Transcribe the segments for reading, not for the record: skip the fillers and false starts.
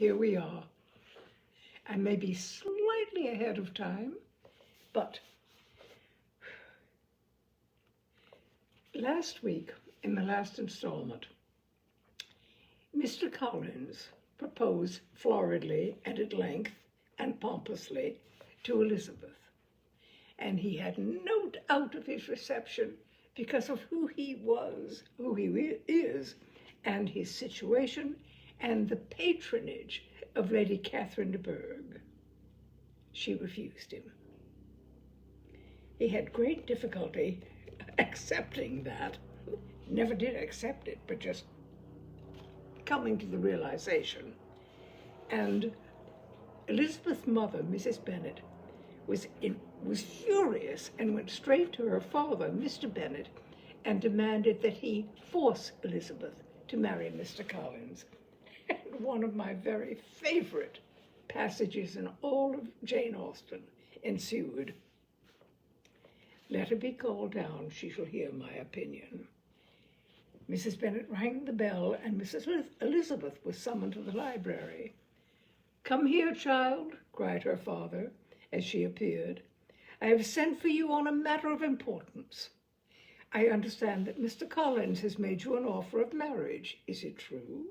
here we are. I may be slightly ahead of time, but last week, in the last installment, Mr. Collins proposed floridly and at length and pompously to Elizabeth, and he had no doubt of his reception because of who he was, who he is, and his situation, and the patronage of Lady Catherine de Bourgh. She refused him. He had great difficulty accepting that. Never did accept it, but just coming to the realization. And Elizabeth's mother, Mrs. Bennet, was furious and went straight to her father, Mr. Bennet, and demanded that he force Elizabeth to marry Mr. Collins. And one of my very favorite passages in all of Jane Austen ensued. Let her be called down, she shall hear my opinion. Mrs. Bennet rang the bell, and Mrs. Elizabeth was summoned to the library. Come here, child, cried her father, as she appeared. I have sent for you on a matter of importance. I understand that Mr. Collins has made you an offer of marriage. Is it true?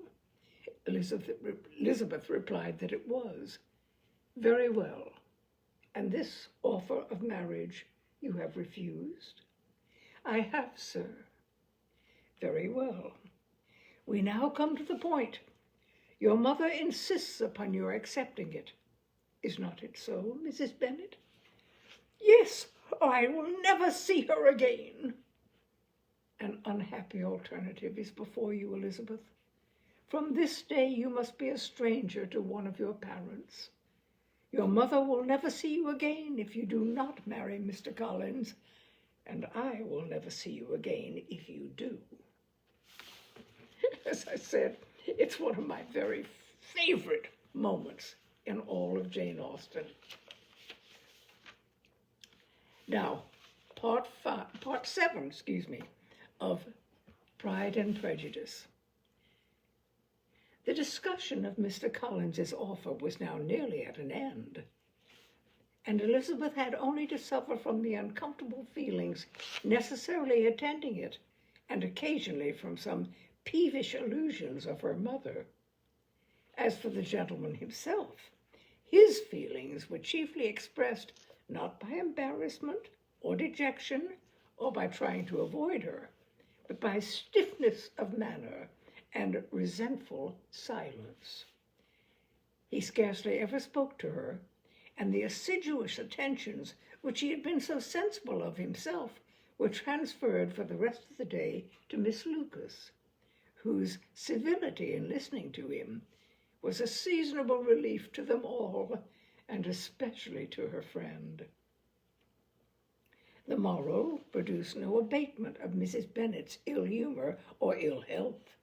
Elizabeth replied that it was. Very well. And this offer of marriage you have refused? I have, sir. Very well. We now come to the point. Your mother insists upon your accepting it. Is not it so, Mrs. Bennet? Yes, or I will never see her again. An unhappy alternative is before you, Elizabeth. From this day you must be a stranger to one of your parents. Your mother will never see you again if you do not marry Mr. Collins, and I will never see you again if you do. As I said, it's one of my very favorite moments in all of Jane Austen. Now, part 7, of Pride and Prejudice. The discussion of Mr. Collins's offer was now nearly at an end, and Elizabeth had only to suffer from the uncomfortable feelings necessarily attending it, and occasionally from some peevish allusions of her mother. As for the gentleman himself, his feelings were chiefly expressed not by embarrassment or dejection or by trying to avoid her, but by stiffness of manner and resentful silence. He scarcely ever spoke to her, and the assiduous attentions which he had been so sensible of himself were transferred for the rest of the day to Miss Lucas, whose civility in listening to him was a seasonable relief to them all, and especially to her friend. The morrow produced no abatement of Mrs. Bennet's ill humor or ill health.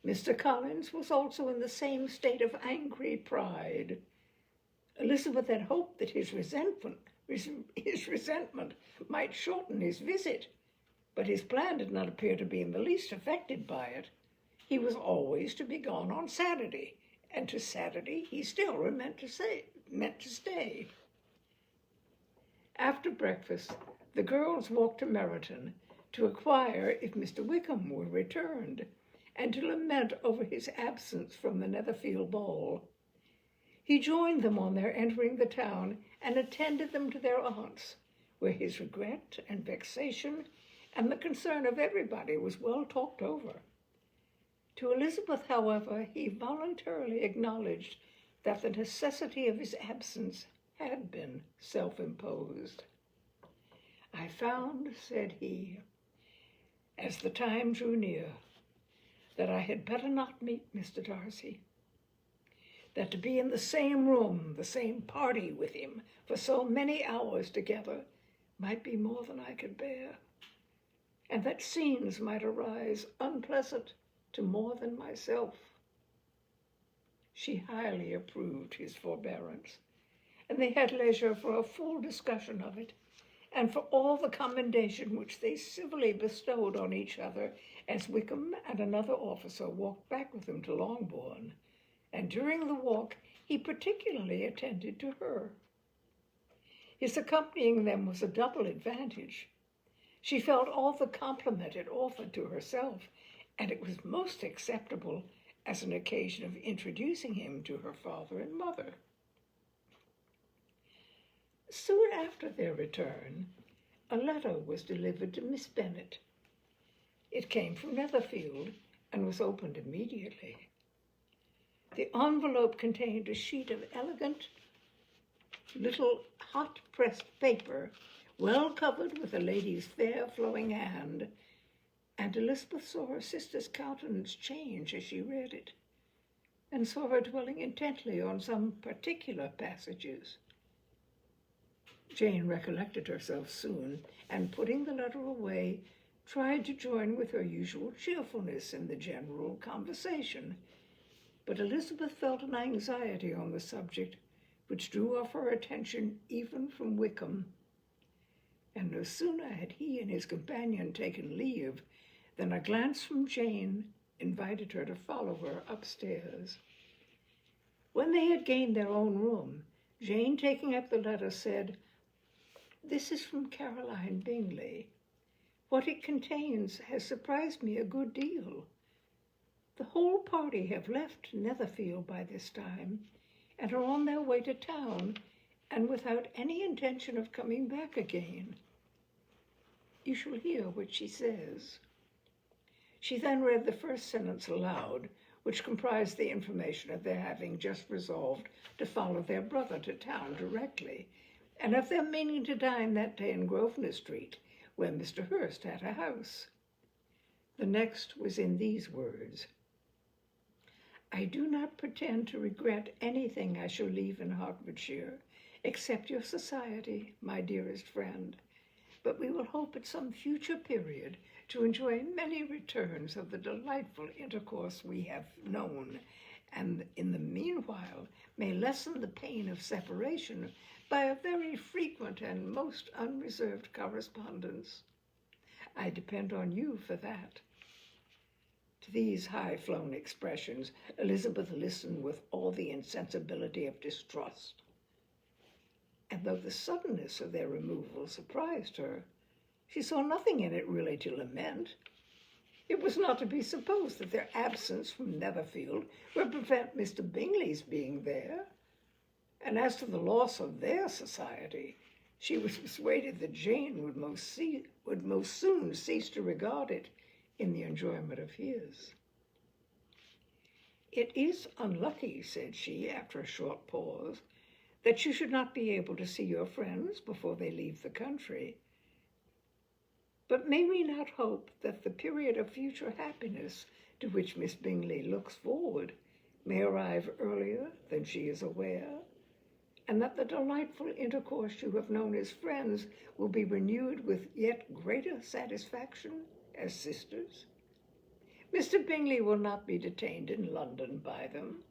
Mr. Collins was also in the same state of angry pride. Elizabeth had hoped that his resentment might shorten his visit, but his plan did not appear to be in the least affected by it. He was always to be gone on Saturday, and to Saturday he still meant to stay. After breakfast, the girls walked to Meryton to inquire if Mr. Wickham were returned, and to lament over his absence from the Netherfield ball. He joined them on their entering the town and attended them to their aunt's, where his regret and vexation and the concern of everybody was well talked over. To Elizabeth, however, he voluntarily acknowledged that the necessity of his absence had been self-imposed. I found, said he, as the time drew near, that I had better not meet Mr. Darcy, that to be in the same room, the same party with him for so many hours together might be more than I could bear, and that scenes might arise unpleasant to more than myself. She highly approved his forbearance, and they had leisure for a full discussion of it, and for all the commendation which they civilly bestowed on each other as Wickham and another officer walked back with him to Longbourn, and during the walk he particularly attended to her. His accompanying them was a double advantage. She felt all the compliment it offered to herself, and it was most acceptable as an occasion of introducing him to her father and mother. Soon after their return, a letter was delivered to Miss Bennet. It came from Netherfield and was opened immediately. The envelope contained a sheet of elegant little hot-pressed paper, well covered with a lady's fair flowing hand, and Elizabeth saw her sister's countenance change as she read it, and saw her dwelling intently on some particular passages. Jane recollected herself soon, and putting the letter away, tried to join with her usual cheerfulness in the general conversation, but Elizabeth felt an anxiety on the subject which drew off her attention even from Wickham. And no sooner had he and his companion taken leave than a glance from Jane invited her to follow her upstairs. When they had gained their own room, Jane, taking up the letter, said, "This is from Caroline Bingley. What it contains has surprised me a good deal. The whole party have left Netherfield by this time, and are on their way to town, and without any intention of coming back again. You shall hear what she says." She then read the first sentence aloud, which comprised the information of their having just resolved to follow their brother to town directly, and of their meaning to dine that day in Grosvenor Street, where Mr. Hurst had a house. The next was in these words: "I do not pretend to regret anything I shall leave in Hertfordshire, except your society, my dearest friend, but we will hope at some future period to enjoy many returns of the delightful intercourse we have known, and in the meanwhile may lessen the pain of separation by a very frequent and most unreserved correspondence. I depend on you for that." To these high-flown expressions, Elizabeth listened with all the insensibility of distrust. And though the suddenness of their removal surprised her, she saw nothing in it really to lament. It was not to be supposed that their absence from Netherfield would prevent Mr. Bingley's being there, and as to the loss of their society, she was persuaded that Jane would most soon cease to regard it in the enjoyment of his. "It is unlucky," said she, after a short pause, "that you should not be able to see your friends before they leave the country. But may we not hope that the period of future happiness to which Miss Bingley looks forward may arrive earlier than she is aware, and that the delightful intercourse you have known as friends will be renewed with yet greater satisfaction as sisters? Mr. Bingley will not be detained in London by them.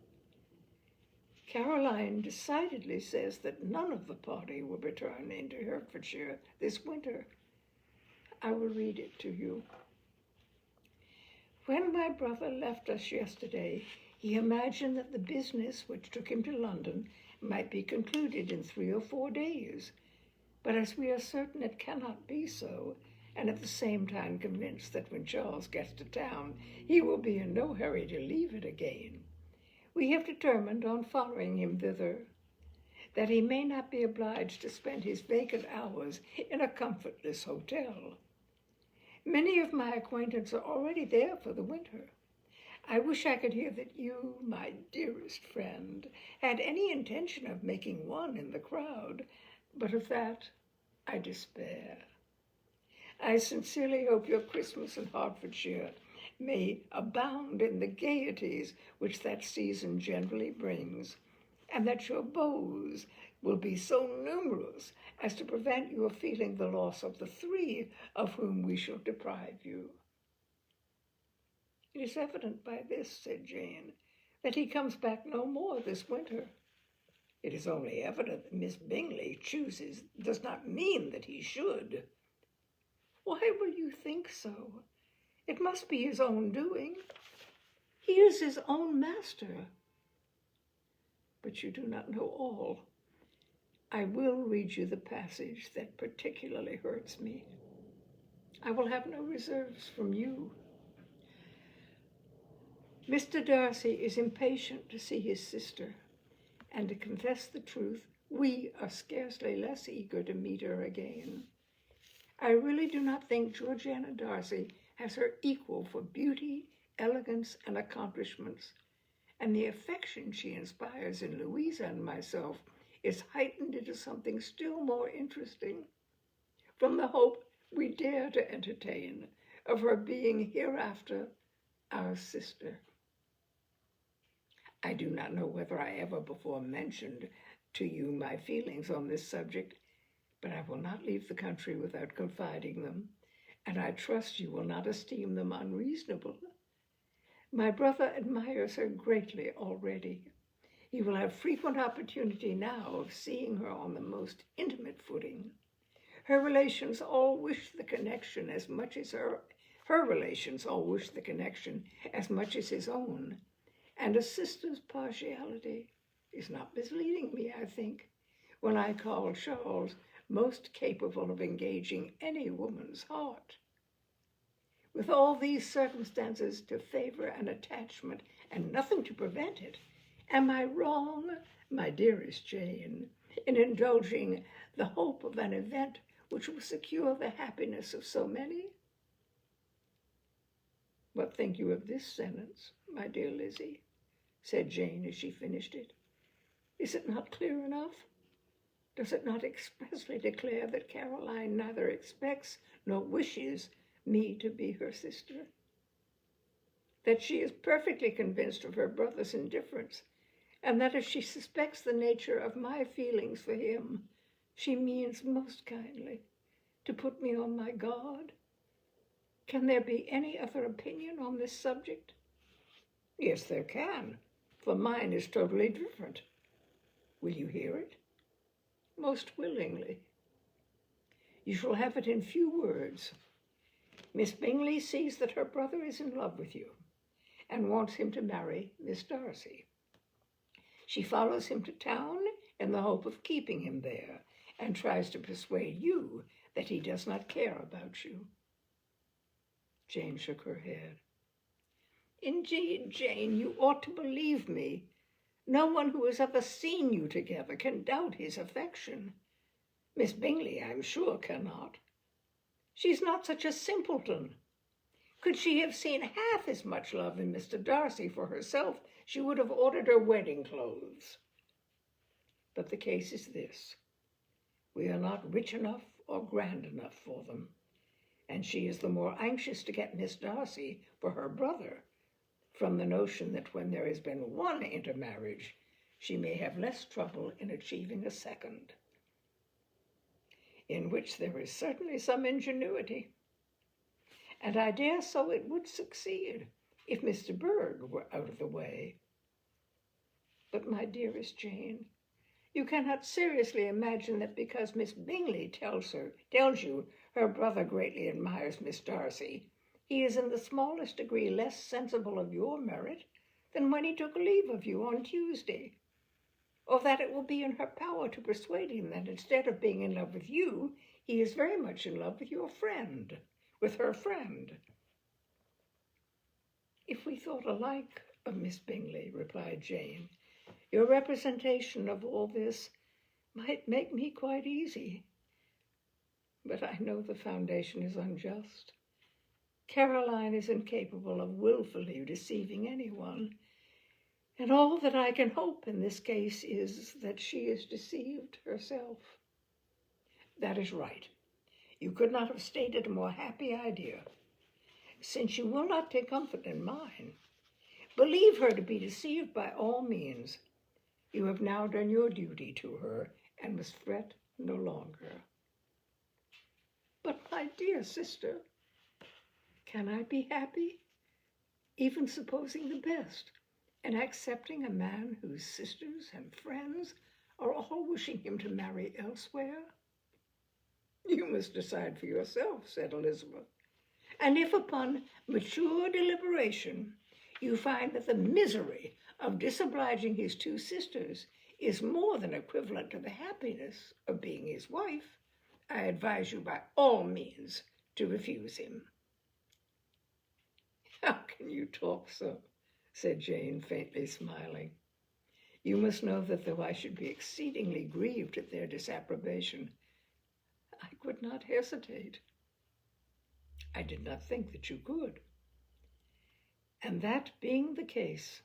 Caroline decidedly says that none of the party will return into Hertfordshire this winter. I will read it to you. When my brother left us yesterday, he imagined that the business which took him to London might be concluded in 3 or 4 days, but as we are certain it cannot be so, and at the same time convinced that when Charles gets to town, he will be in no hurry to leave it again, we have determined on following him thither, that he may not be obliged to spend his vacant hours in a comfortless hotel. Many of my acquaintance are already there for the winter. I wish I could hear that you, my dearest friend, had any intention of making one in the crowd, but of that I despair. I sincerely hope your Christmas in Hertfordshire may abound in the gaieties which that season generally brings, and that your beaux will be so numerous as to prevent your feeling the loss of the 3 of whom we shall deprive you. It is evident by this, said Jane, that he comes back no more this winter. It is only evident that Miss Bingley chooses does not mean that he should. Why will you think so? It must be his own doing. He is his own master. but you do not know all. I will read you the passage that particularly hurts me. I will have no reserves from you. Mr. Darcy is impatient to see his sister, and to confess the truth, we are scarcely less eager to meet her again. I really do not think Georgiana Darcy has her equal for beauty, elegance, and accomplishments, and the affection she inspires in Louisa and myself is heightened into something still more interesting from the hope we dare to entertain of her being hereafter our sister. I do not know whether I ever before mentioned to you my feelings on this subject, but I will not leave the country without confiding them, and I trust you will not esteem them unreasonable. My brother admires her greatly already. He will have frequent opportunity now of seeing her on the most intimate footing. Her relations all wish the connection as much as her relations all wish the connection as much as his own, and a sister's partiality is not misleading me, I think, when I call Charles most capable of engaging any woman's heart. With all these circumstances to favor an attachment and nothing to prevent it, am I wrong, my dearest Jane, in indulging the hope of an event which will secure the happiness of so many? What think you of this sentence, my dear Lizzie? Said Jane as she finished it. Is it not clear enough? Does it not expressly declare that Caroline neither expects nor wishes me to be her sister? That she is perfectly convinced of her brother's indifference, and that if she suspects the nature of my feelings for him, she means most kindly to put me on my guard? Can there be any other opinion on this subject? Yes, there can, for mine is totally different. Will you hear it? Most willingly. You shall have it in few words. Miss Bingley sees that her brother is in love with you and wants him to marry Miss Darcy. She follows him to town in the hope of keeping him there and tries to persuade you that he does not care about you. Jane shook her head. Indeed, Jane, you ought to believe me. No one who has ever seen you together can doubt his affection. Miss Bingley, I'm sure, cannot. She's not such a simpleton. Could she have seen half as much love in Mr. Darcy for herself, she would have ordered her wedding clothes. But the case is this. We are not rich enough or grand enough for them, and she is the more anxious to get Miss Darcy for her brother, from the notion that when there has been one intermarriage, she may have less trouble in achieving a second, in which there is certainly some ingenuity. And I dare so it would succeed if Mr. Berg were out of the way. But, my dearest Jane, you cannot seriously imagine that because Miss Bingley tells you her brother greatly admires Miss Darcy, he is in the smallest degree less sensible of your merit than when he took leave of you on Tuesday, or that it will be in her power to persuade him that instead of being in love with you, he is very much in love with her friend. If we thought alike of Miss Bingley, replied Jane, your representation of all this might make me quite easy. But I know the foundation is unjust. Caroline is incapable of willfully deceiving anyone, and all that I can hope in this case is that she is deceived herself. That is right. You could not have stated a more happy idea. Since you will not take comfort in mine, believe her to be deceived by all means. You have now done your duty to her and must fret no longer. But, my dear sister, can I be happy, even supposing the best, and accepting a man whose sisters and friends are all wishing him to marry elsewhere? You must decide for yourself, said Elizabeth. And if upon mature deliberation you find that the misery of disobliging his two sisters is more than equivalent to the happiness of being his wife, I advise you by all means to refuse him." "How can you talk so?" said Jane, faintly smiling. "You must know that though I should be exceedingly grieved at their disapprobation, I could not hesitate. I did not think that you could. And that being the case,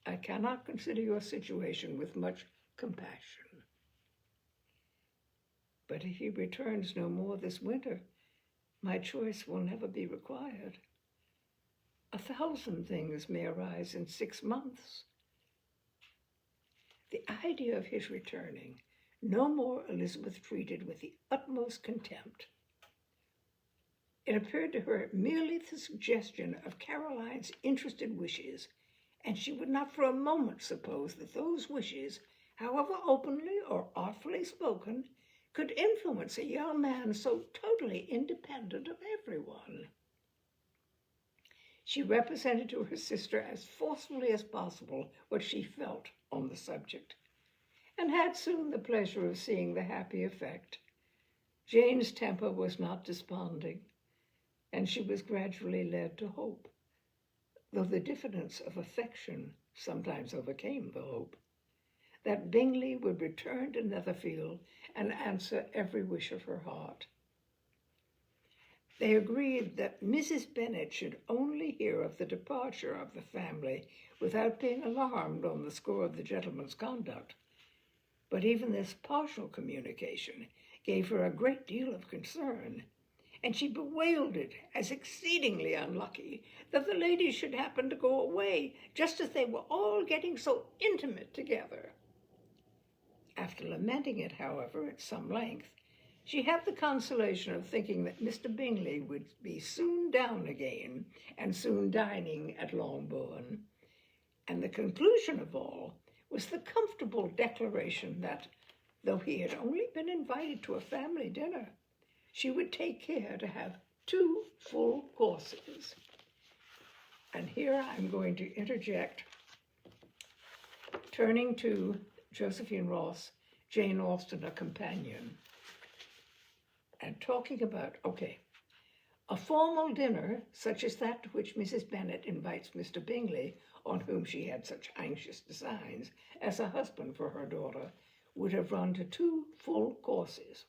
I cannot consider your situation with much compassion. But if he returns no more this winter, my choice will never be required. 1,000 things may arise in 6 months. The idea of his returning, no more Elizabeth treated with the utmost contempt. It appeared to her merely the suggestion of Caroline's interested wishes, and she would not for a moment suppose that those wishes, however openly or artfully spoken, could influence a young man so totally independent of everyone. She represented to her sister as forcefully as possible what she felt on the subject, and had soon the pleasure of seeing the happy effect. Jane's temper was not desponding, and she was gradually led to hope, though the diffidence of affection sometimes overcame the hope, that Bingley would return to Netherfield and answer every wish of her heart. They agreed that Mrs. Bennet should only hear of the departure of the family without being alarmed on the score of the gentleman's conduct. But even this partial communication gave her a great deal of concern, and she bewailed it as exceedingly unlucky that the ladies should happen to go away just as they were all getting so intimate together. After lamenting it, however, at some length, she had the consolation of thinking that Mr. Bingley would be soon down again and soon dining at Longbourn, and the conclusion of all was the comfortable declaration that, though he had only been invited to a family dinner, she would take care to have 2 full courses. And here I'm going to interject, turning to Josephine Ross, Jane Austen, a companion, and talking about, a formal dinner, such as that to which Mrs. Bennet invites Mr. Bingley, on whom she had such anxious designs, as a husband for her daughter, would have run to 2 full courses,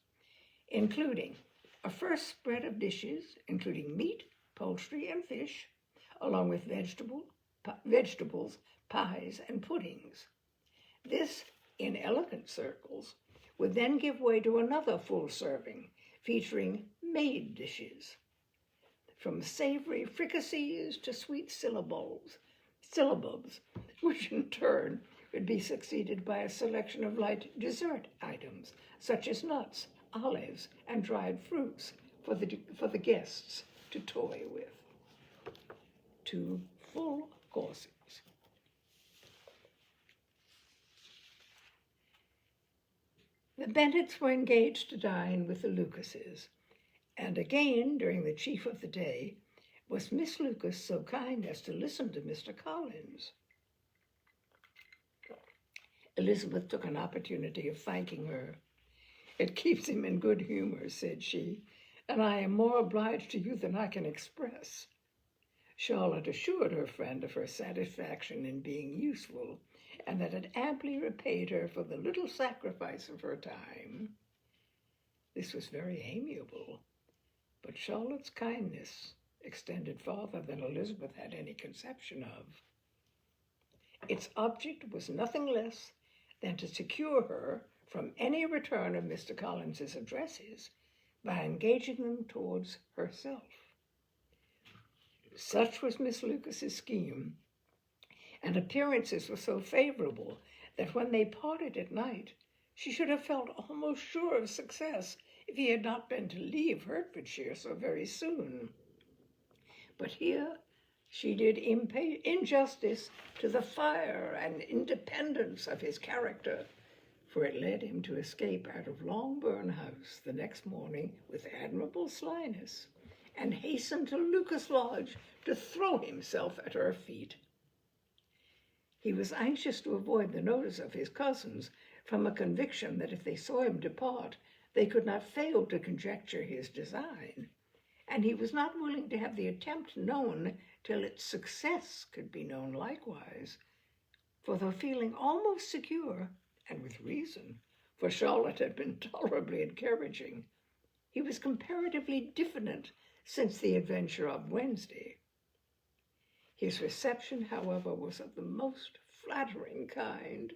including a first spread of dishes, including meat, poultry, and fish, along with vegetables, pies, and puddings. This, in elegant circles, would then give way to another full serving, featuring made dishes, from savory fricassees to sweet syllabubs, which in turn would be succeeded by a selection of light dessert items, such as nuts, olives, and dried fruits for the guests to toy with. 2 full courses. The Bennets were engaged to dine with the Lucases, and again, during the chief of the day, was Miss Lucas so kind as to listen to Mr. Collins. Elizabeth took an opportunity of thanking her. "It keeps him in good humor," said she, "and I am more obliged to you than I can express." Charlotte assured her friend of her satisfaction in being useful, and that it amply repaid her for the little sacrifice of her time. This was very amiable, but Charlotte's kindness extended farther than Elizabeth had any conception of. Its object was nothing less than to secure her from any return of Mr. Collins's addresses by engaging them towards herself. Such was Miss Lucas's scheme, and appearances were so favorable that when they parted at night, she should have felt almost sure of success if he had not been to leave Hertfordshire so very soon. But here she did injustice to the fire and independence of his character, for it led him to escape out of Longbourn House the next morning with admirable slyness, and hasten to Lucas Lodge to throw himself at her feet. He was anxious to avoid the notice of his cousins from a conviction that if they saw him depart, they could not fail to conjecture his design, and he was not willing to have the attempt known till its success could be known likewise. For though feeling almost secure, and with reason, for Charlotte had been tolerably encouraging, he was comparatively diffident since the adventure of Wednesday. His reception, however, was of the most flattering kind.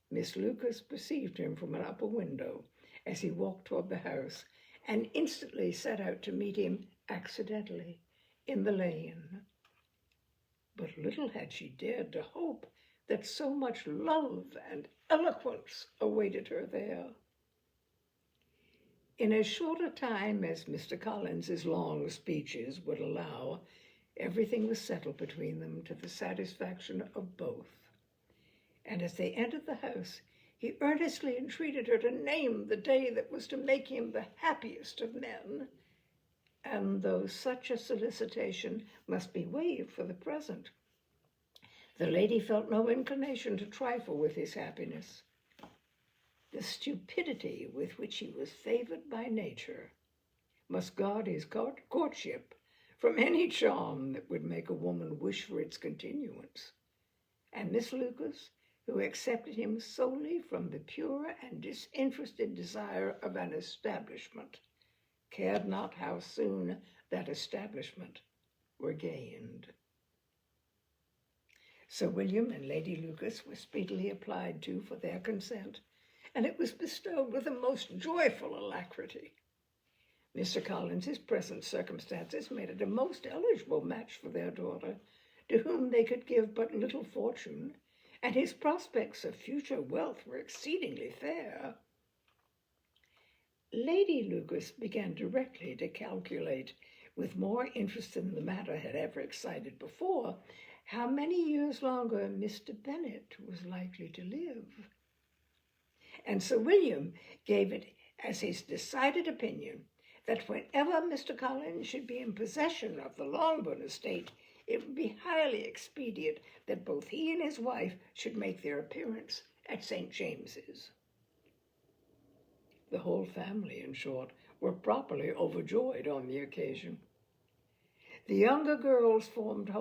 Miss Lucas perceived him from an upper window as he walked toward the house, and instantly set out to meet him accidentally in the lane. But little had she dared to hope that so much love and eloquence awaited her there. In as short a time as Mr. Collins's long speeches would allow, everything was settled between them to the satisfaction of both. And as they entered the house, he earnestly entreated her to name the day that was to make him the happiest of men. And though such a solicitation must be waived for the present, the lady felt no inclination to trifle with his happiness. The stupidity with which he was favored by nature must guard his courtship from any charm that would make a woman wish for its continuance. And Miss Lucas, who accepted him solely from the pure and disinterested desire of an establishment, cared not how soon that establishment were gained. Sir William and Lady Lucas were speedily applied to for their consent, and it was bestowed with the most joyful alacrity. Mr. Collins's present circumstances made it a most eligible match for their daughter, to whom they could give but little fortune, and his prospects of future wealth were exceedingly fair. Lady Lucas began directly to calculate, with more interest than the matter had ever excited before, how many years longer Mr. Bennet was likely to live. And Sir William gave it as his decided opinion that whenever Mr. Collins should be in possession of the Longbourn estate, it would be highly expedient that both he and his wife should make their appearance at St. James's. The whole family, in short, were properly overjoyed on the occasion. The younger girls formed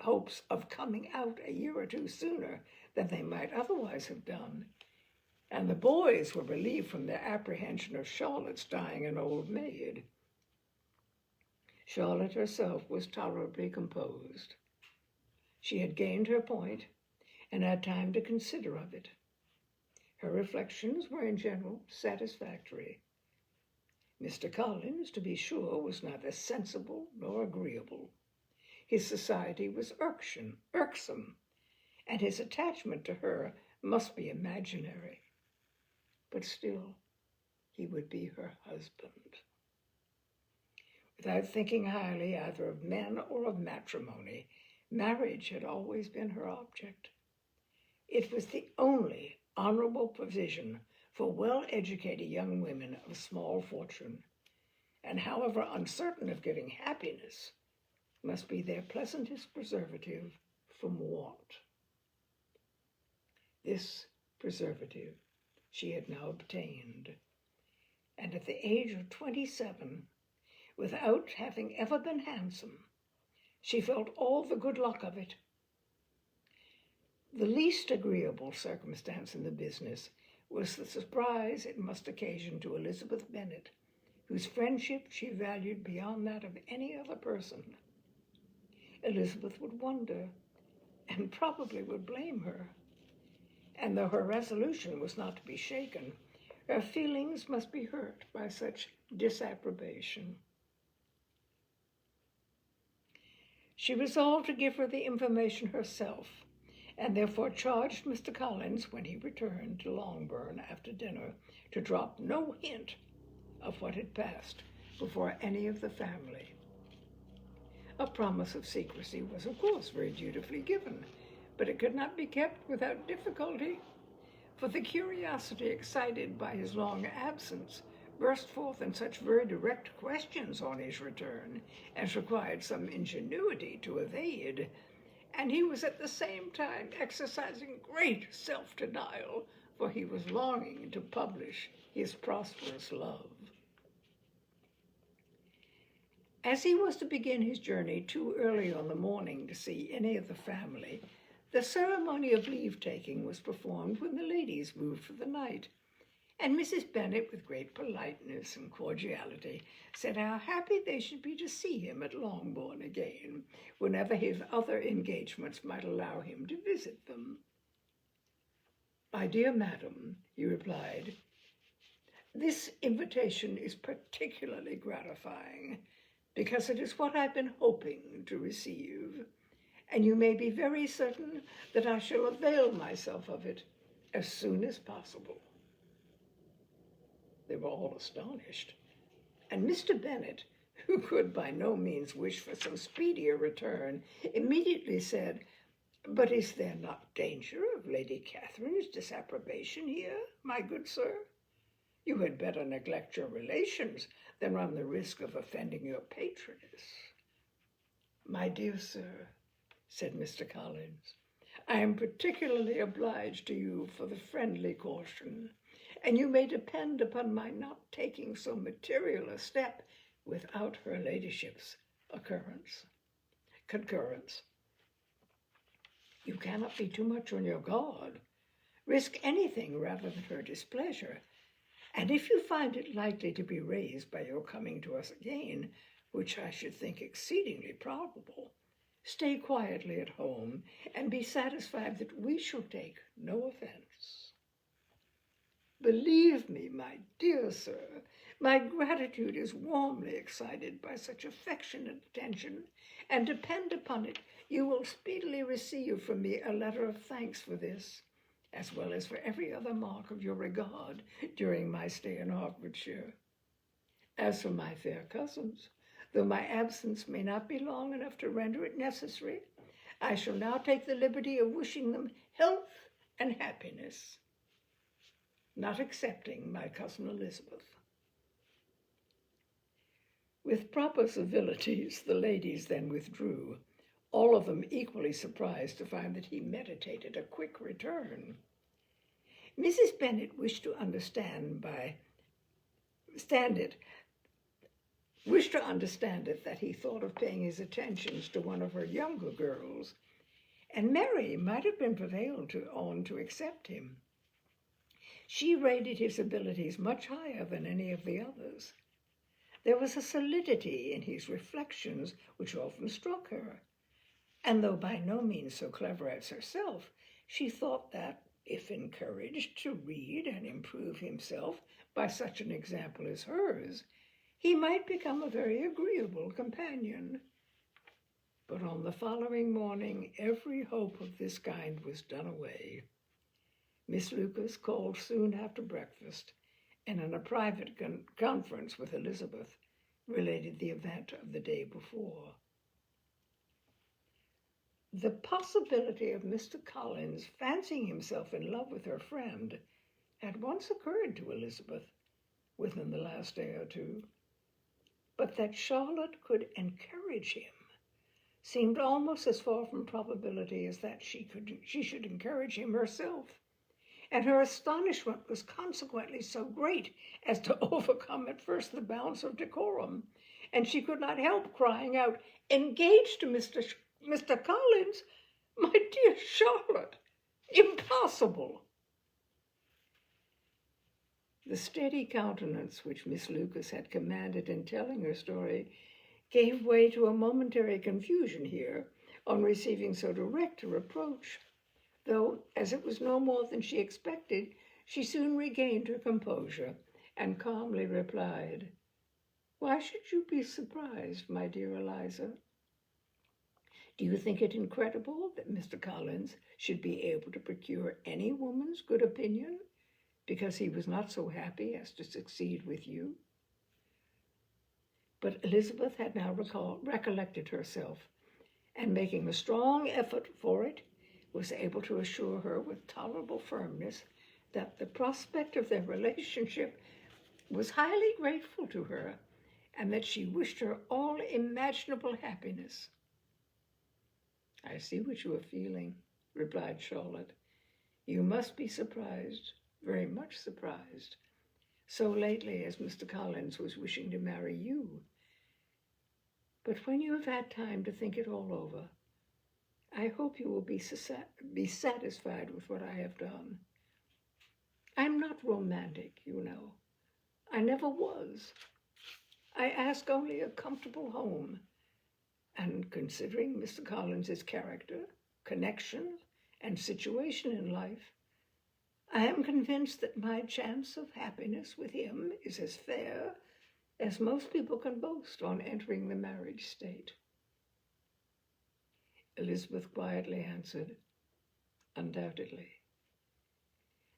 hopes of coming out a year or two sooner than they might otherwise have done, and the boys were relieved from their apprehension of Charlotte's dying an old maid. Charlotte herself was tolerably composed. She had gained her point and had time to consider of it. Her reflections were in general satisfactory. Mr. Collins, to be sure, was neither sensible nor agreeable. His society was irksome, and his attachment to her must be imaginary. But still, he would be her husband. Without thinking highly either of men or of matrimony, marriage had always been her object. It was the only honorable provision for well-educated young women of small fortune, and however uncertain of giving happiness, must be their pleasantest preservative from want. This preservative she had now obtained, and at the age of 27, without having ever been handsome, she felt all the good luck of it. The least agreeable circumstance in the business was the surprise it must occasion to Elizabeth Bennet, whose friendship she valued beyond that of any other person. Elizabeth would wonder, and probably would blame her, and though her resolution was not to be shaken, her feelings must be hurt by such disapprobation. She resolved to give her the information herself, and therefore charged Mr. Collins, when he returned to Longbourn after dinner, to drop no hint of what had passed before any of the family. A promise of secrecy was, of course, very dutifully given, but it could not be kept without difficulty, for the curiosity excited by his long absence burst forth in such very direct questions on his return as required some ingenuity to evade, and he was at the same time exercising great self-denial, for he was longing to publish his prosperous love. As he was to begin his journey too early on the morning to see any of the family, the ceremony of leave-taking was performed when the ladies moved for the night, and Mrs. Bennet, with great politeness and cordiality, said how happy they should be to see him at Longbourn again, whenever his other engagements might allow him to visit them. "My dear madam," he replied, "this invitation is particularly gratifying, because it is what I've been hoping to receive, and you may be very certain that I shall avail myself of it as soon as possible." They were all astonished, and Mr. Bennet, who could by no means wish for so speedy a return, immediately said, "But is there not danger of Lady Catherine's disapprobation here, my good sir? You had better neglect your relations than run the risk of offending your patroness." "My dear sir," said Mr. Collins, "I am particularly obliged to you for the friendly caution, and you may depend upon my not taking so material a step without her ladyship's concurrence. You cannot be too much on your guard. Risk anything rather than her displeasure, and if you find it likely to be raised by your coming to us again, which I should think exceedingly probable, stay quietly at home and be satisfied that we shall take no offense. Believe me, my dear sir, my gratitude is warmly excited by such affectionate attention, and depend upon it, you will speedily receive from me a letter of thanks for this, as well as for every other mark of your regard during my stay in Hertfordshire. As for my fair cousins, though my absence may not be long enough to render it necessary, I shall now take the liberty of wishing them health and happiness, not excepting my cousin Elizabeth." With proper civilities, the ladies then withdrew, all of them equally surprised to find that he meditated a quick return. Mrs. Bennet wished to understand it that he thought of paying his attentions to one of her younger girls, and Mary might have been prevailed on to accept him. She rated his abilities much higher than any of the others. There was a solidity in his reflections which often struck her, and though by no means so clever as herself, she thought that, if encouraged to read and improve himself by such an example as hers, he might become a very agreeable companion. But on the following morning, every hope of this kind was done away. Miss Lucas called soon after breakfast, and in a private conference with Elizabeth, related the event of the day before. The possibility of Mr. Collins fancying himself in love with her friend had once occurred to Elizabeth within the last day or two, but that Charlotte could encourage him seemed almost as far from probability as that she should encourage him herself, and her astonishment was consequently so great as to overcome at first the bounds of decorum, and she could not help crying out, "Engaged to Mr. Collins? My dear Charlotte, impossible!" The steady countenance which Miss Lucas had commanded in telling her story gave way to a momentary confusion here on receiving so direct a reproach, though, as it was no more than she expected, she soon regained her composure and calmly replied, "Why should you be surprised, my dear Eliza? Do you think it incredible that Mr. Collins should be able to procure any woman's good opinion because he was not so happy as to succeed with you?" But Elizabeth had now recollected herself, and making a strong effort for it, was able to assure her with tolerable firmness that the prospect of their relationship was highly grateful to her, and that she wished her all imaginable happiness. I see what you are feeling, replied Charlotte. You must be surprised, very much surprised, so lately as Mr. Collins was wishing to marry you. But when you have had time to think it all over, I hope you will be satisfied with what I have done. I'm not romantic, you know. I never was. I ask only a comfortable home. And considering Mr. Collins's character, connections, and situation in life, I am convinced that my chance of happiness with him is as fair as most people can boast on entering the marriage state. Elizabeth quietly answered, undoubtedly.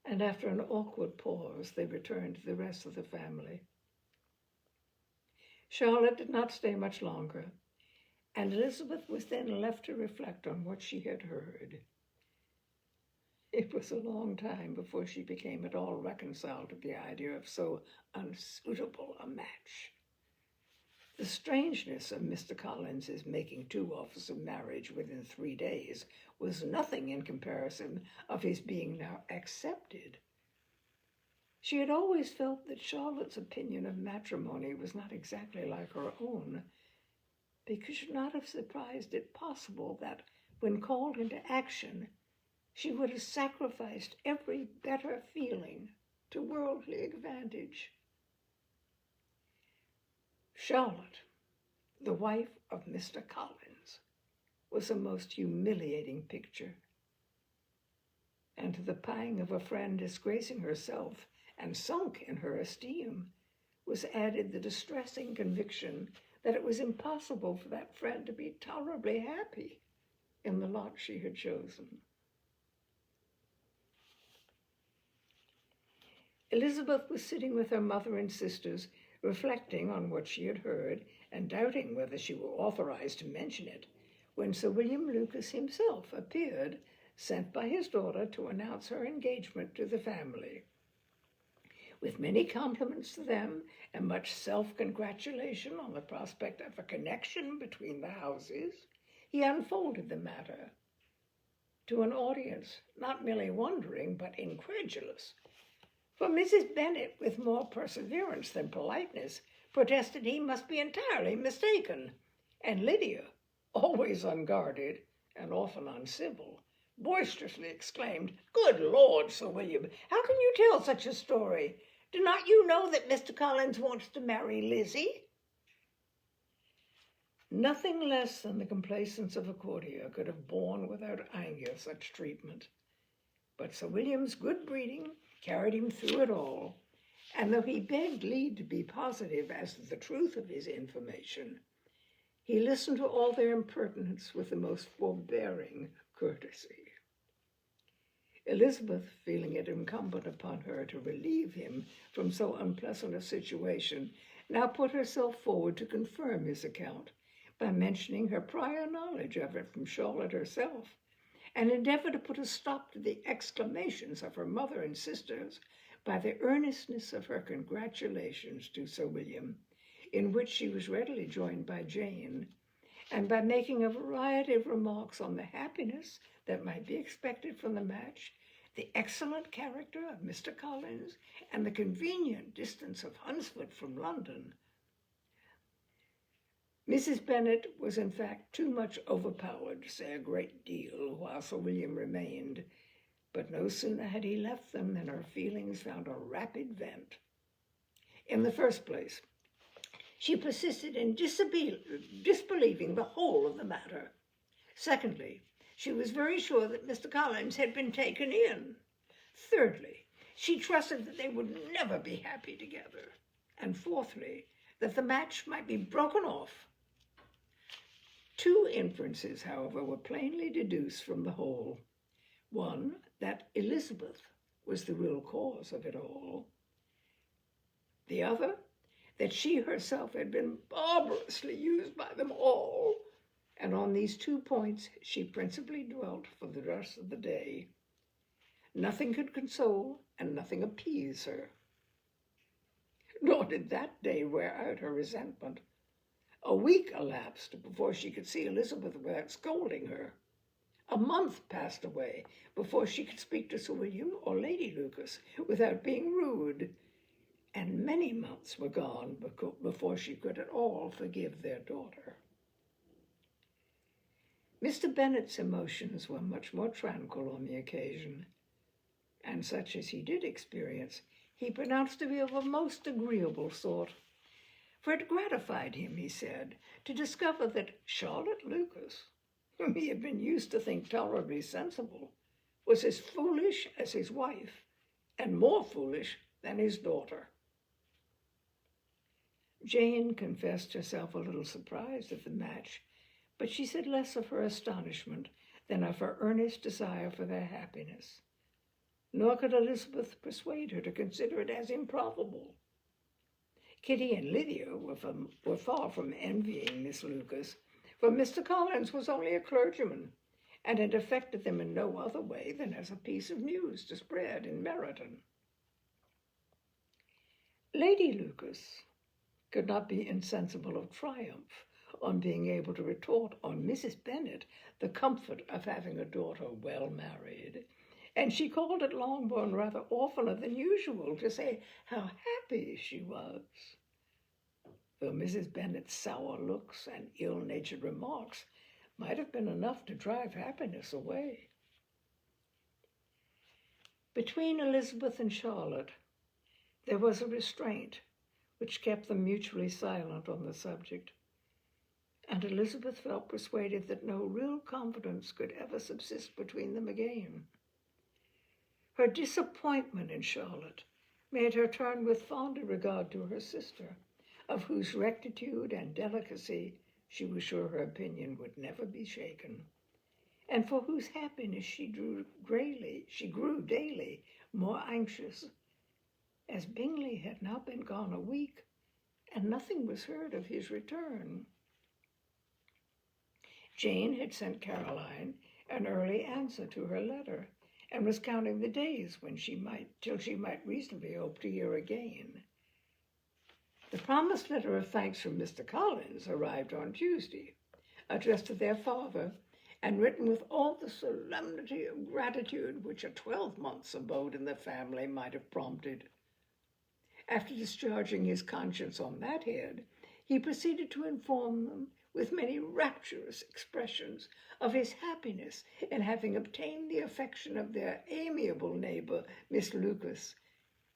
And after an awkward pause, they returned to the rest of the family. Charlotte did not stay much longer, and Elizabeth was then left to reflect on what she had heard. It was a long time before she became at all reconciled to the idea of so unsuitable a match. The strangeness of Mr. Collins's making 2 offers of marriage within 3 days was nothing in comparison of his being now accepted. She had always felt that Charlotte's opinion of matrimony was not exactly like her own, because she should not have surprised it possible that, when called into action, she would have sacrificed every better feeling to worldly advantage. Charlotte, the wife of Mr. Collins, was a most humiliating picture. And to the pang of a friend disgracing herself and sunk in her esteem was added the distressing conviction that it was impossible for that friend to be tolerably happy in the lot she had chosen. Elizabeth was sitting with her mother and sisters, reflecting on what she had heard and doubting whether she were authorized to mention it, when Sir William Lucas himself appeared, sent by his daughter to announce her engagement to the family. With many compliments to them and much self-congratulation on the prospect of a connection between the houses, he unfolded the matter to an audience not merely wondering but incredulous. For Mrs. Bennet, with more perseverance than politeness, protested he must be entirely mistaken, and Lydia, always unguarded and often uncivil, boisterously exclaimed, "Good Lord, Sir William, how can you tell such a story? Do not you know that Mr. Collins wants to marry Lizzie?" Nothing less than the complacence of a courtier could have borne without anger such treatment. But Sir William's good breeding carried him through it all, and though he begged leave to be positive as to the truth of his information, he listened to all their impertinence with the most forbearing courtesy. Elizabeth, feeling it incumbent upon her to relieve him from so unpleasant a situation, now put herself forward to confirm his account by mentioning her prior knowledge of it from Charlotte herself, and endeavored to put a stop to the exclamations of her mother and sisters by the earnestness of her congratulations to Sir William, in which she was readily joined by Jane, and by making a variety of remarks on the happiness that might be expected from the match, the excellent character of Mr. Collins, and the convenient distance of Hunsford from London. Mrs. Bennet was in fact too much overpowered to say a great deal while Sir William remained, but no sooner had he left them than her feelings found a rapid vent. In the first place, she persisted in disbelieving the whole of the matter. Secondly, she was very sure that Mr. Collins had been taken in. Thirdly, she trusted that they would never be happy together. And fourthly, that the match might be broken off. 2 inferences, however, were plainly deduced from the whole. One, that Elizabeth was the real cause of it all. The other, that she herself had been barbarously used by them all, and on these 2 points she principally dwelt for the rest of the day. Nothing could console and nothing appease her. Nor did that day wear out her resentment. A week elapsed before she could see Elizabeth without scolding her. A month passed away before she could speak to Sir William or Lady Lucas without being rude, and many months were gone before she could at all forgive their daughter. Mr. Bennet's emotions were much more tranquil on the occasion, and such as he did experience, he pronounced to be of a most agreeable sort. For it gratified him, he said, to discover that Charlotte Lucas, whom he had been used to think tolerably sensible, was as foolish as his wife, and more foolish than his daughter. Jane confessed herself a little surprised at the match, but she said less of her astonishment than of her earnest desire for their happiness. Nor could Elizabeth persuade her to consider it as improbable. Kitty and Lydia were far from envying Miss Lucas, for Mr. Collins was only a clergyman, and it affected them in no other way than as a piece of news to spread in Meryton. Lady Lucas could not be insensible of triumph on being able to retort on Mrs. Bennet the comfort of having a daughter well married, and she called at Longbourn rather oftener than usual to say how happy she was, though Mrs. Bennet's sour looks and ill-natured remarks might have been enough to drive happiness away. Between Elizabeth and Charlotte, there was a restraint which kept them mutually silent on the subject, and Elizabeth felt persuaded that no real confidence could ever subsist between them again. Her disappointment in Charlotte made her turn with fonder regard to her sister, of whose rectitude and delicacy she was sure her opinion would never be shaken, and for whose happiness she grew daily more anxious, as Bingley had now been gone a week, and nothing was heard of his return. Jane had sent Caroline an early answer to her letter, and was counting the days till she might reasonably hope to hear again. The promised letter of thanks from Mr. Collins arrived on Tuesday, addressed to their father, and written with all the solemnity of gratitude which a 12 months' abode in the family might have prompted. After discharging his conscience on that head, he proceeded to inform them, with many rapturous expressions, of his happiness in having obtained the affection of their amiable neighbor, Miss Lucas,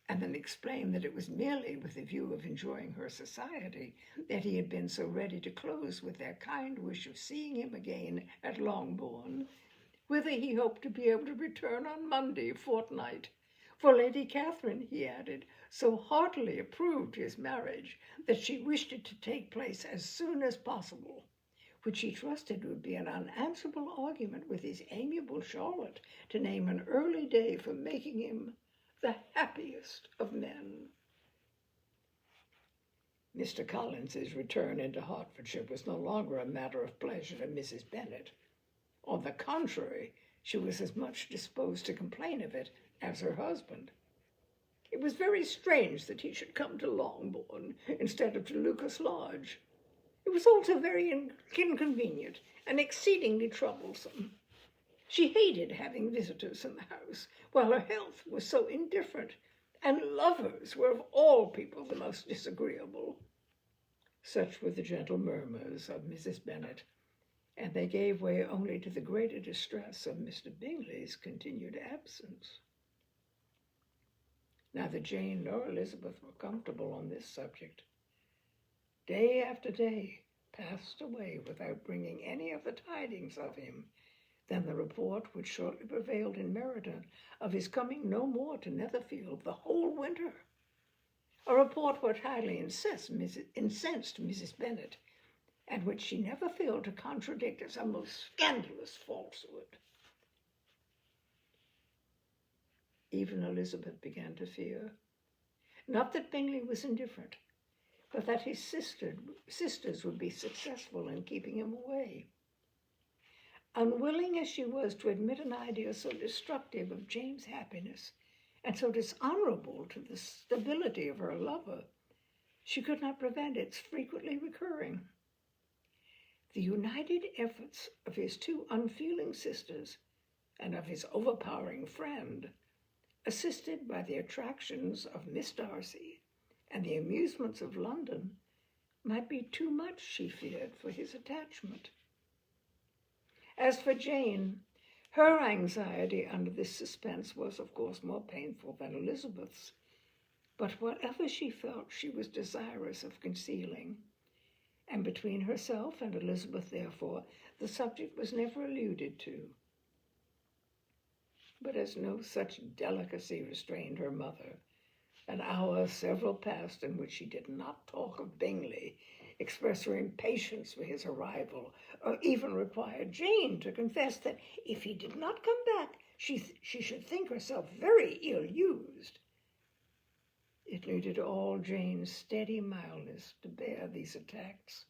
and then explained that it was merely with the view of enjoying her society that he had been so ready to close with their kind wish of seeing him again at Longbourn, whither he hoped to be able to return on Monday fortnight. For Lady Catherine, he added, so heartily approved his marriage that she wished it to take place as soon as possible, which he trusted would be an unanswerable argument with his amiable Charlotte to name an early day for making him the happiest of men. Mr. Collins's return into Hertfordshire was no longer a matter of pleasure to Mrs. Bennet. On the contrary, she was as much disposed to complain of it as her husband. It was very strange that he should come to Longbourn instead of to Lucas Lodge. It was also very inconvenient and exceedingly troublesome. She hated having visitors in the house, while her health was so indifferent, and lovers were of all people the most disagreeable. Such were the gentle murmurs of Mrs. Bennet, and they gave way only to the greater distress of Mr. Bingley's continued absence. Neither Jane nor Elizabeth were comfortable on this subject. Day after day passed away without bringing any of the tidings of him than the report which shortly prevailed in Meryton of his coming no more to Netherfield the whole winter, a report which highly incensed Mrs. Bennet, and which she never failed to contradict as a most scandalous falsehood. Even Elizabeth began to fear, not that Bingley was indifferent, but that his sisters would be successful in keeping him away. Unwilling as she was to admit an idea so destructive of Jane's happiness and so dishonorable to the stability of her lover, she could not prevent its frequently recurring. The united efforts of his two unfeeling sisters and of his overpowering friend, assisted by the attractions of Miss Darcy and the amusements of London, might be too much, she feared, for his attachment. As for Jane, her anxiety under this suspense was, of course, more painful than Elizabeth's, but whatever she felt she was desirous of concealing, and between herself and Elizabeth, therefore, the subject was never alluded to. But as no such delicacy restrained her mother, an hour several passed in which she did not talk of Bingley, express her impatience for his arrival, or even require Jane to confess that if he did not come back, she should think herself very ill-used. It needed all Jane's steady mildness to bear these attacks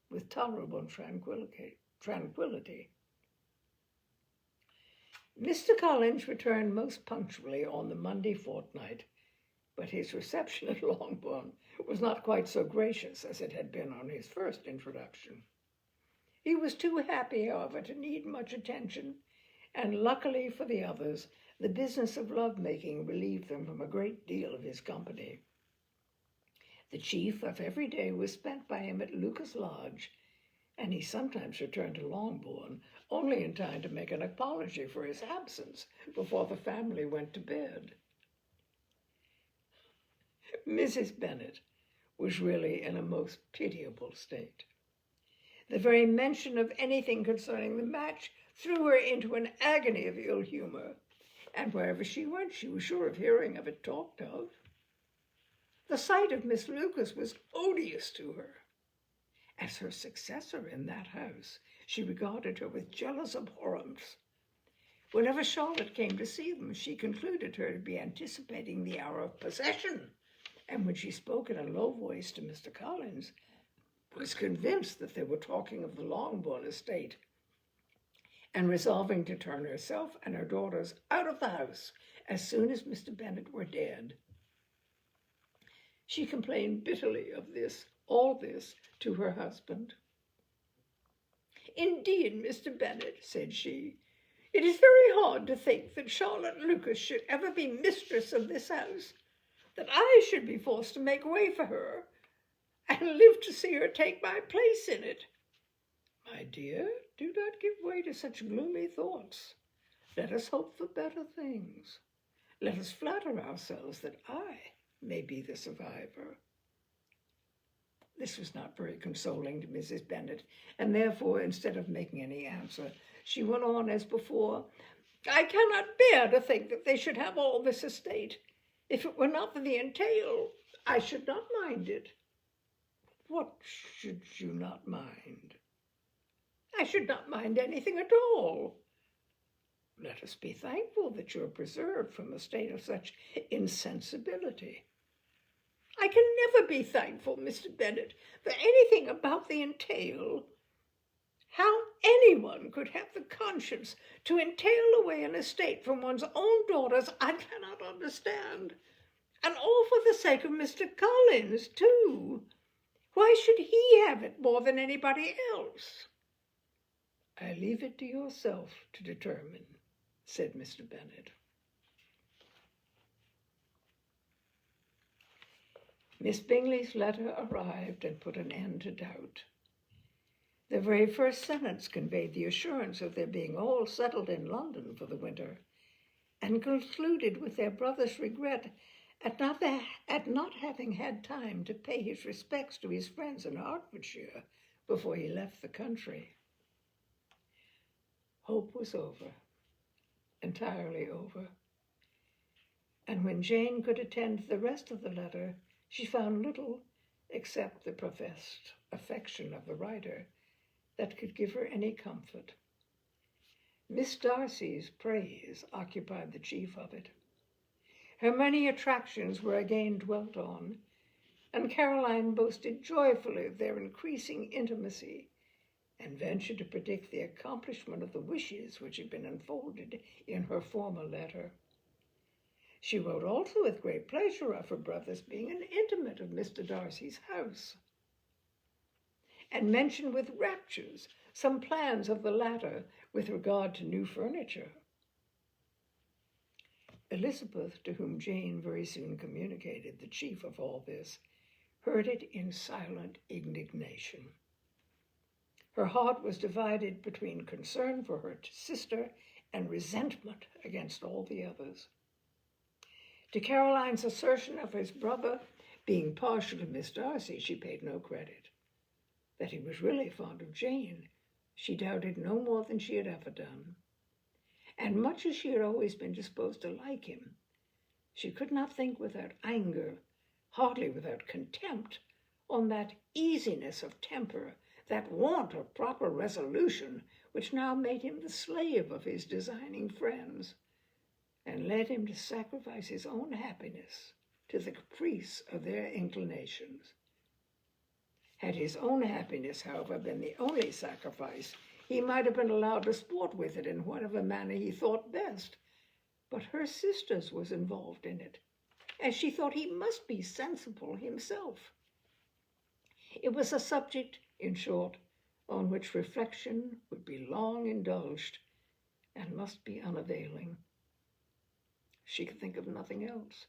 with tolerable tranquillity. Mr. Collins returned most punctually on the Monday fortnight, but his reception at Longbourn was not quite so gracious as it had been on his first introduction. He was too happy, however, to need much attention, and luckily for the others, the business of love-making relieved them from a great deal of his company. The chief of every day was spent by him at Lucas Lodge, and he sometimes returned to Longbourn only in time to make an apology for his absence before the family went to bed. Mrs. Bennet was really in a most pitiable state. The very mention of anything concerning the match threw her into an agony of ill humor, and wherever she went, she was sure of hearing of it talked of. The sight of Miss Lucas was odious to her. As her successor in that house, she regarded her with jealous abhorrence. Whenever Charlotte came to see them, she concluded her to be anticipating the hour of possession, and when she spoke in a low voice to Mr. Collins, was convinced that they were talking of the Longbourn estate, and resolving to turn herself and her daughters out of the house as soon as Mr. Bennet were dead. She complained bitterly of all this, to her husband. "Indeed, Mr. Bennet," said she, "it is very hard to think that Charlotte Lucas should ever be mistress of this house, that I should be forced to make way for her, and live to see her take my place in it. My dear, do not give way to such gloomy thoughts. Let us hope for better things. Let us flatter ourselves that I may be the survivor." This was not very consoling to Mrs. Bennet, and therefore, instead of making any answer, she went on as before. "I cannot bear to think that they should have all this estate. If it were not for the entail, I should not mind it." "What should you not mind?" "I should not mind anything at all." "Let us be thankful that you are preserved from a state of such insensibility." "I can never be thankful, Mr. Bennet, for anything about the entail. How anyone could have the conscience to entail away an estate from one's own daughters, I cannot understand. And all for the sake of Mr. Collins, too. Why should he have it more than anybody else?" "I leave it to yourself to determine," said Mr. Bennet. Miss Bingley's letter arrived and put an end to doubt. The very first sentence conveyed the assurance of their being all settled in London for the winter, and concluded with their brother's regret at not having had time to pay his respects to his friends in Hertfordshire before he left the country. Hope was over, entirely over, and when Jane could attend to the rest of the letter, she found little, except the professed affection of the writer, that could give her any comfort. Miss Darcy's praise occupied the chief of it. Her many attractions were again dwelt on, and Caroline boasted joyfully of their increasing intimacy, and ventured to predict the accomplishment of the wishes which had been unfolded in her former letter. She wrote also with great pleasure of her brother's being an intimate of Mr. Darcy's house. and mentioned with raptures some plans of the latter with regard to new furniture. Elizabeth, to whom Jane very soon communicated the chief of all this, heard it in silent indignation. Her heart was divided between concern for her sister and resentment against all the others. To Caroline's assertion of his brother being partial to Miss Darcy, she paid no credit. That he was really fond of Jane, she doubted no more than she had ever done. And much as she had always been disposed to like him, she could not think without anger, hardly without contempt, on that easiness of temper, that want of proper resolution, which now made him the slave of his designing friends, and led him to sacrifice his own happiness to the caprice of their inclinations. Had his own happiness, however, been the only sacrifice, he might have been allowed to sport with it in whatever manner he thought best, but her sister's was involved in it, as she thought he must be sensible himself. It was a subject, in short, on which reflection would be long indulged and must be unavailing. She could think of nothing else,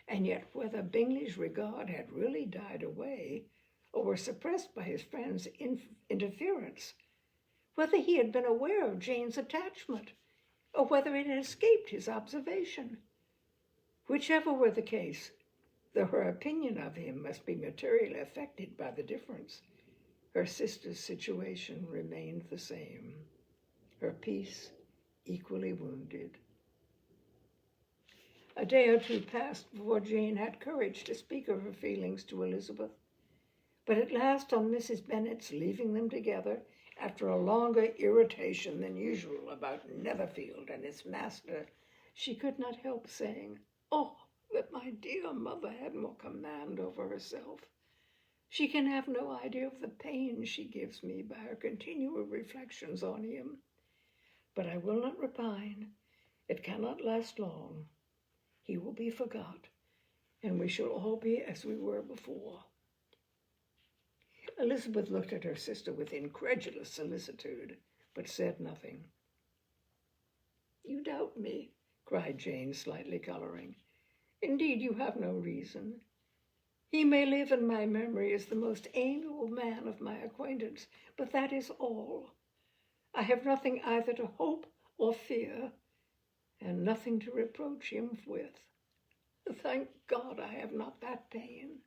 and yet whether Bingley's regard had really died away or were suppressed by his friend's interference, whether he had been aware of Jane's attachment, or whether it had escaped his observation. Whichever were the case, though her opinion of him must be materially affected by the difference, her sister's situation remained the same, her peace equally wounded. A day or two passed before Jane had courage to speak of her feelings to Elizabeth, but at last, on Mrs. Bennet's leaving them together, after a longer irritation than usual about Netherfield and its master, she could not help saying, "Oh, that my dear mother had more command over herself. She can have no idea of the pain she gives me by her continual reflections on him. But I will not repine. It cannot last long. He will be forgot, and we shall all be as we were before." Elizabeth looked at her sister with incredulous solicitude, but said nothing. "You doubt me," cried Jane, slightly coloring. "Indeed, you have no reason. He may live in my memory as the most amiable man of my acquaintance, but that is all. I have nothing either to hope or fear, and nothing to reproach him with. Thank God I have not that pain.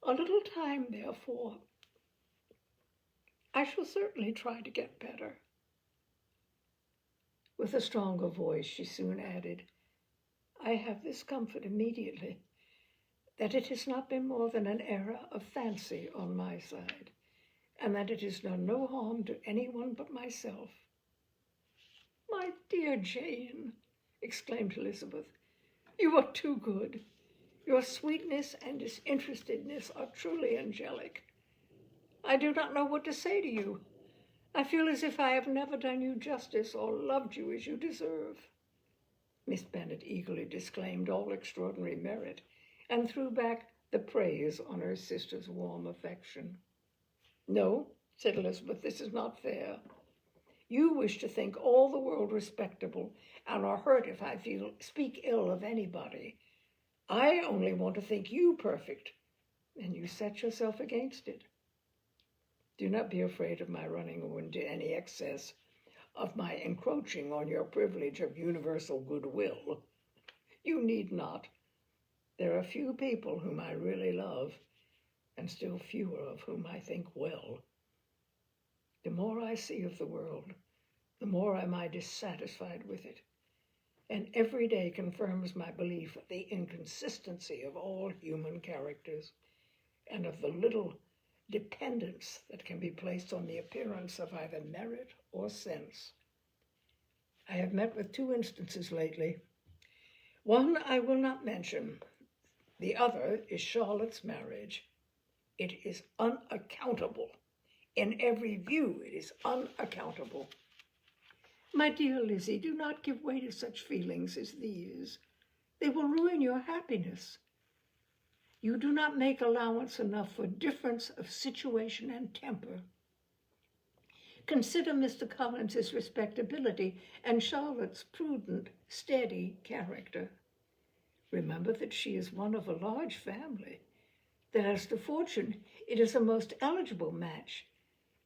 A little time, therefore. I shall certainly try to get better." With a stronger voice, she soon added, "I have this comfort immediately, that it has not been more than an error of fancy on my side, and that it has done no harm to anyone but myself." "My dear Jane," exclaimed Elizabeth, "you are too good. Your sweetness and disinterestedness are truly angelic. I do not know what to say to you. I feel as if I have never done you justice or loved you as you deserve." Miss Bennet eagerly disclaimed all extraordinary merit, and threw back the praise on her sister's warm affection. "No," said Elizabeth, "this is not fair. You wish to think all the world respectable, and are hurt if I speak ill of anybody. I only want to think you perfect, and you set yourself against it. Do not be afraid of my running into any excess, of my encroaching on your privilege of universal goodwill. You need not. There are few people whom I really love, and still fewer of whom I think well. The more I see of the world, the more am I dissatisfied with it, and every day confirms my belief of the inconsistency of all human characters, and of the little dependence that can be placed on the appearance of either merit or sense. I have met with 2 instances lately. One I will not mention. The other is Charlotte's marriage. It is unaccountable. In every view, it is unaccountable. My dear Lizzie, do not give way to such feelings as these. They will ruin your happiness. You do not make allowance enough for difference of situation and temper. Consider Mr. Collins's respectability and Charlotte's prudent, steady character. Remember that she is one of a large family, that as to fortune, it is a most eligible match,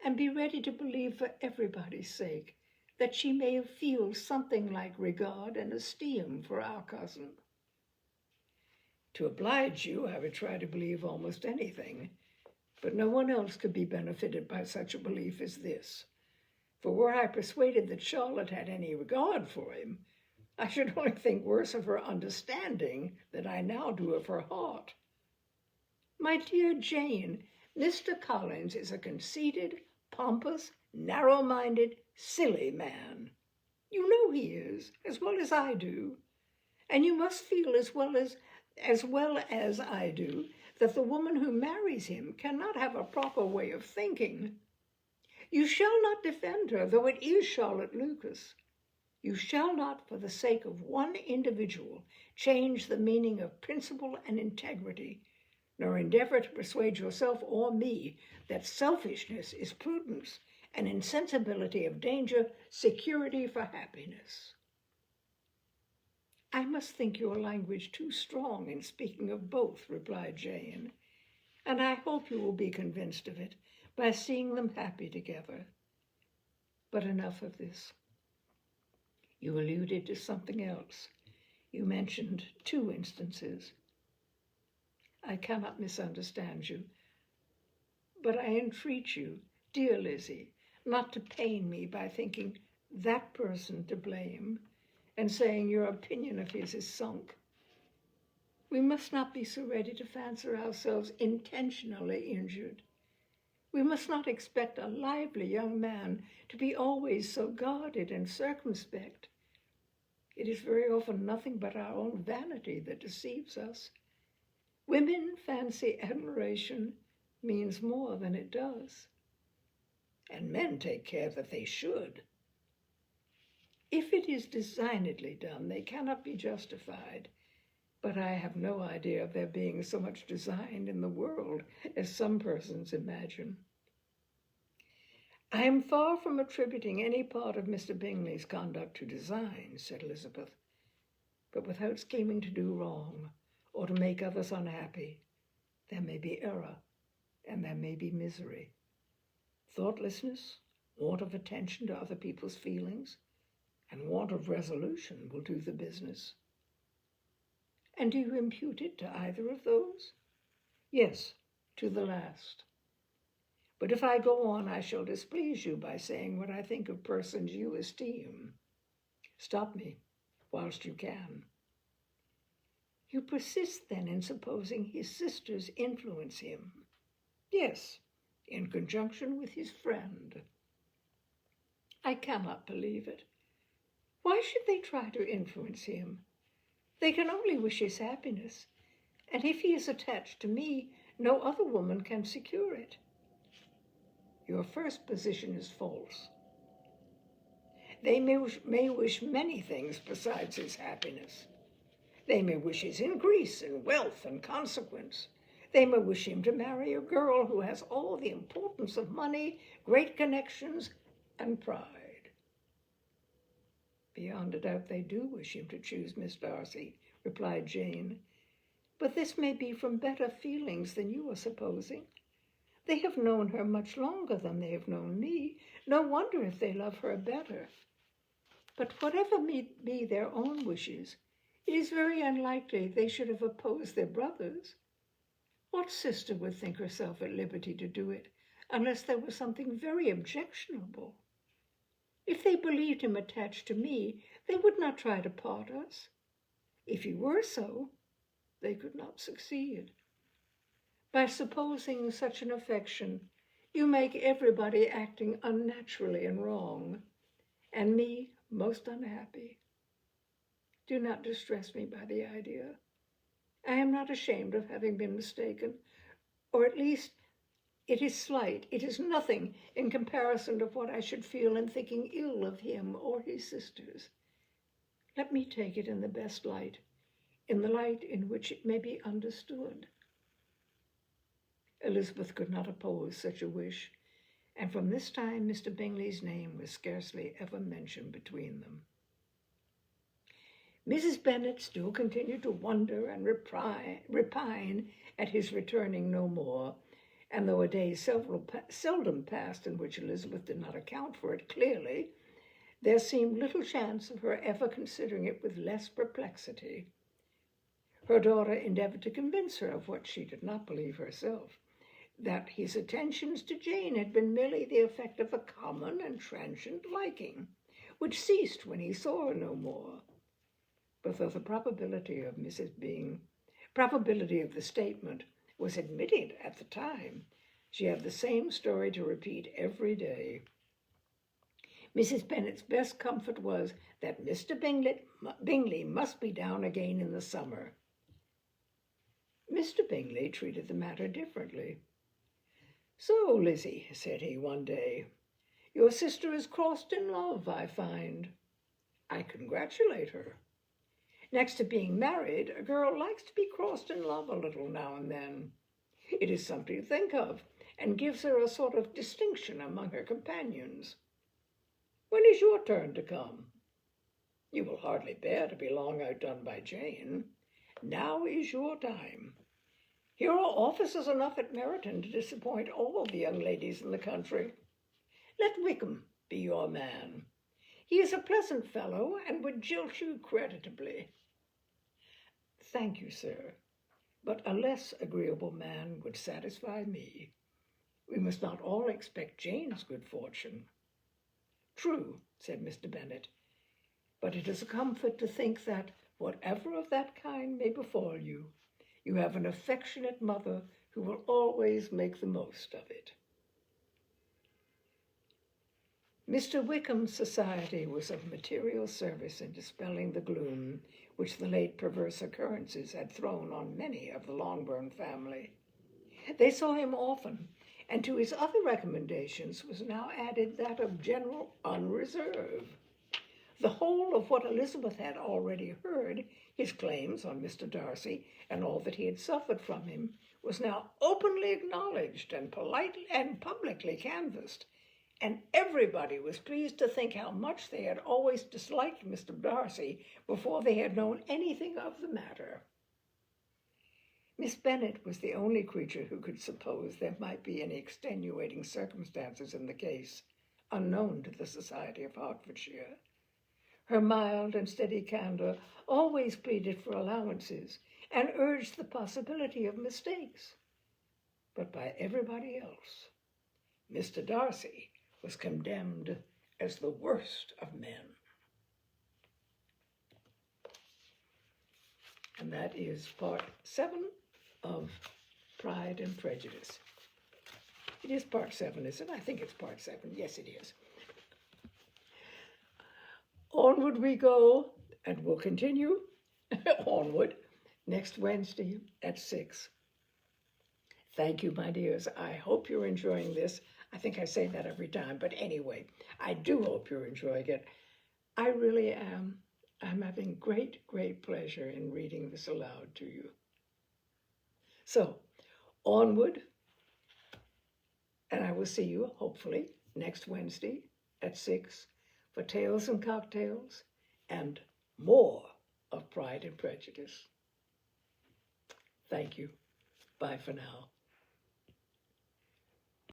and be ready to believe for everybody's sake that she may feel something like regard and esteem for our cousin. To oblige you, I would try to believe almost anything, but no one else could be benefited by such a belief as this. For were I persuaded that Charlotte had any regard for him, I should only think worse of her understanding than I now do of her heart. My dear Jane, Mr. Collins is a conceited, pompous, narrow-minded, silly man. You know he is, as well as I do. And you must feel as well as I do, that the woman who marries him cannot have a proper way of thinking. You shall not defend her, though it is Charlotte Lucas. You shall not, for the sake of one individual, change the meaning of principle and integrity, nor endeavor to persuade yourself or me that selfishness is prudence, and insensibility of danger security for happiness. I must think your language too strong in speaking of both, replied Jane, and I hope you will be convinced of it by seeing them happy together. But enough of this. You alluded to something else. You mentioned 2 instances. I cannot misunderstand you, but I entreat you, dear Lizzie, not to pain me by thinking that person to blame and saying your opinion of his is sunk. We must not be so ready to fancy ourselves intentionally injured. We must not expect a lively young man to be always so guarded and circumspect. It is very often nothing but our own vanity that deceives us. Women fancy admiration means more than it does, and men take care that they should. If it is designedly done, they cannot be justified, but I have no idea of there being so much design in the world as some persons imagine. I am far from attributing any part of Mr. Bingley's conduct to design, said Elizabeth, but without scheming to do wrong or to make others unhappy, there may be error and there may be misery. Thoughtlessness, want of attention to other people's feelings, and want of resolution will do the business. And do you impute it to either of those? Yes, to the last. But if I go on, I shall displease you by saying what I think of persons you esteem. Stop me whilst you can. You persist, then, in supposing his sisters influence him? Yes, in conjunction with his friend. I cannot believe it. Why should they try to influence him? They can only wish his happiness, and if he is attached to me, no other woman can secure it. Your first position is false. They may wish many things besides his happiness. They may wish his increase in wealth and consequence. They may wish him to marry a girl who has all the importance of money, great connections, and pride. Beyond a doubt they do wish him to choose Miss Darcy, replied Jane. But this may be from better feelings than you are supposing. They have known her much longer than they have known me. No wonder if they love her better. But whatever may be their own wishes, it is very unlikely they should have opposed their brothers. What sister would think herself at liberty to do it, unless there was something very objectionable? If they believed him attached to me, they would not try to part us. If he were so, they could not succeed. By supposing such an affection, you make everybody acting unnaturally and wrong, and me most unhappy. Do not distress me by the idea. I am not ashamed of having been mistaken, or at least it is slight, it is nothing in comparison to what I should feel in thinking ill of him or his sisters. Let me take it in the best light, in the light in which it may be understood. Elizabeth could not oppose such a wish, and from this time Mr. Bingley's name was scarcely ever mentioned between them. Mrs. Bennet still continued to wonder and repine at his returning no more, and though a day seldom passed in which Elizabeth did not account for it clearly, there seemed little chance of her ever considering it with less perplexity. Her daughter endeavored to convince her of what she did not believe herself, that his attentions to Jane had been merely the effect of a common and transient liking, which ceased when he saw her no more. But though the probability of the statement was admitted at the time, she had the same story to repeat every day. Mrs. Bennet's best comfort was that Mr. Bingley must be down again in the summer. Mr. Bingley treated the matter differently. "So, Lizzie," said he one day, "your sister is crossed in love, I find. I congratulate her. Next to being married, a girl likes to be crossed in love a little now and then. It is something to think of, and gives her a sort of distinction among her companions. When is your turn to come? You will hardly bear to be long outdone by Jane. Now is your time. Here are officers enough at Meryton to disappoint all the young ladies in the country. Let Wickham be your man. He is a pleasant fellow, and would jilt you creditably." "Thank you, sir, but a less agreeable man would satisfy me. We must not all expect Jane's good fortune." "True," said Mr. Bennet, "but it is a comfort to think that, whatever of that kind may befall you, you have an affectionate mother who will always make the most of it." Mr. Wickham's society was of material service in dispelling the gloom which the late perverse occurrences had thrown on many of the Longbourn family. They saw him often, and to his other recommendations was now added that of general unreserve. The whole of what Elizabeth had already heard, his claims on Mr. Darcy, and all that he had suffered from him, was now openly acknowledged and politely and publicly canvassed, and everybody was pleased to think how much they had always disliked Mr. Darcy before they had known anything of the matter. Miss Bennet was the only creature who could suppose there might be any extenuating circumstances in the case, unknown to the Society of Hertfordshire. Her mild and steady candor always pleaded for allowances and urged the possibility of mistakes. But by everybody else, Mr. Darcy was condemned as the worst of men. And that is part 7 of Pride and Prejudice. It is part 7, isn't it? I think it's part 7. Yes, it is. Onward we go, and we'll continue onward next Wednesday at 6. Thank you, my dears. I hope you're enjoying this. I think I say that every time, but anyway, I do hope you're enjoying it. I really am. I'm having great, great pleasure in reading this aloud to you. So, onward, and I will see you, hopefully, next Wednesday at 6 for Tales and Cocktails and more of Pride and Prejudice. Thank you. Bye for now.